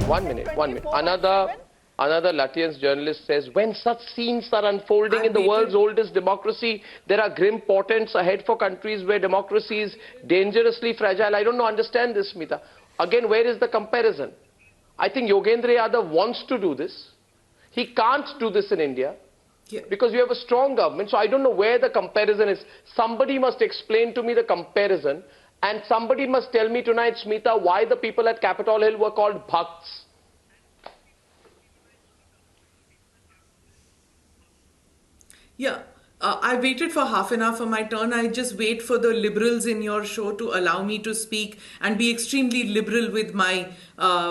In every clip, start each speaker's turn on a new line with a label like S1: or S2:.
S1: One minute. Another Latvian journalist says, when such scenes are unfolding in the world's oldest democracy, there are grim portents ahead for countries where democracy is dangerously fragile. I don't understand this, Smita. Again, where is the comparison? I think Yogendra Yadav wants to do this. He can't do this in India.
S2: Yeah.
S1: Because you have a strong government, so I don't know where the comparison is. Somebody must explain to me the comparison, and somebody must tell me tonight, Smita, why the people at Capitol Hill were called Bhakts.
S2: Yeah. I waited for half an hour for my turn. I just wait for the liberals in your show to allow me to speak and be extremely liberal with my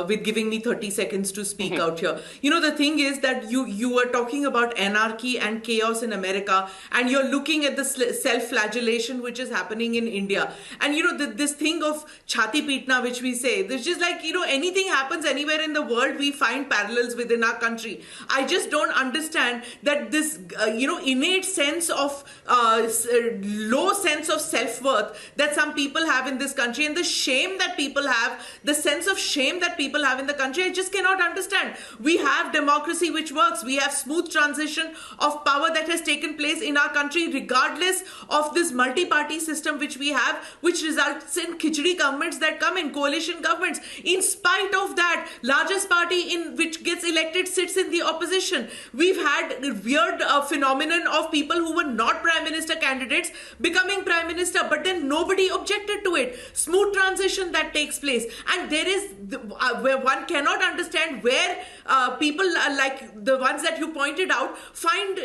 S2: with giving me 30 seconds to speak out here. You know, the thing is that you were talking about anarchy and chaos in America, and you're looking at the self-flagellation which is happening in India. And you know, this thing of chhati pitna, which we say, there's just like, you know, anything happens anywhere in the world, we find parallels within our country. I just don't understand that this, innate sense of low sense of self-worth that some people have in this country, and the shame that people have, the sense of shame that people have in the country, I just cannot understand. We have democracy which works. We have smooth transition of power that has taken place in our country regardless of this multi-party system which we have, which results in khichdi governments that come in, coalition governments. In spite of that, largest party in which gets elected sits in the opposition. We've had a weird phenomenon of people who were not prime minister candidates becoming prime minister, but then nobody objected to it. Smooth transition that takes place, and there is where one cannot understand where people like the ones that you pointed out find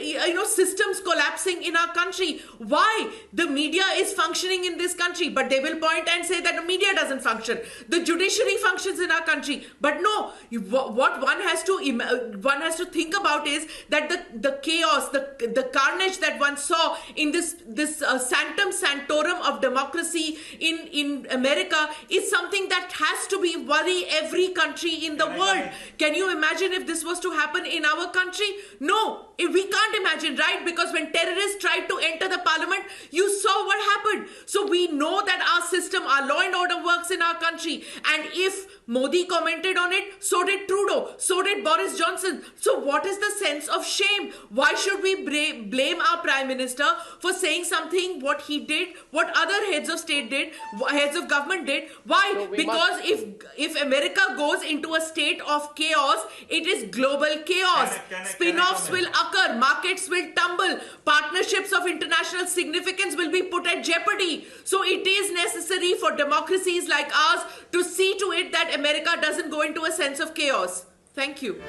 S2: systems collapsing in our country. Why? The media is functioning in this country, but they will point and say that the media doesn't function. The judiciary functions in our country, but no. What one has to think about is that the chaos, the carnage that one saw in this sanctum sanctorum of democracy in America is something that has to worry every country in the world. Can you imagine if this was to happen in our country? No, we can't imagine, right? Because when terrorists tried to enter the parliament, you saw what happened. So we know that our system, our law and order works in our country. And if Modi commented on it, so did Trudeau, so did Boris Johnson. So what is the sense of shame? Why should we blame our prime minister for saying something, what he did, what other heads of state did, heads of government did? Why?
S1: No,
S2: because if America goes into a state of chaos, it is global chaos. Spin-offs will occur, markets will tumble, partnerships of international significance will be put at jeopardy. So it is necessary for democracies like ours to see to it that America doesn't go into a sense of chaos. Thank you.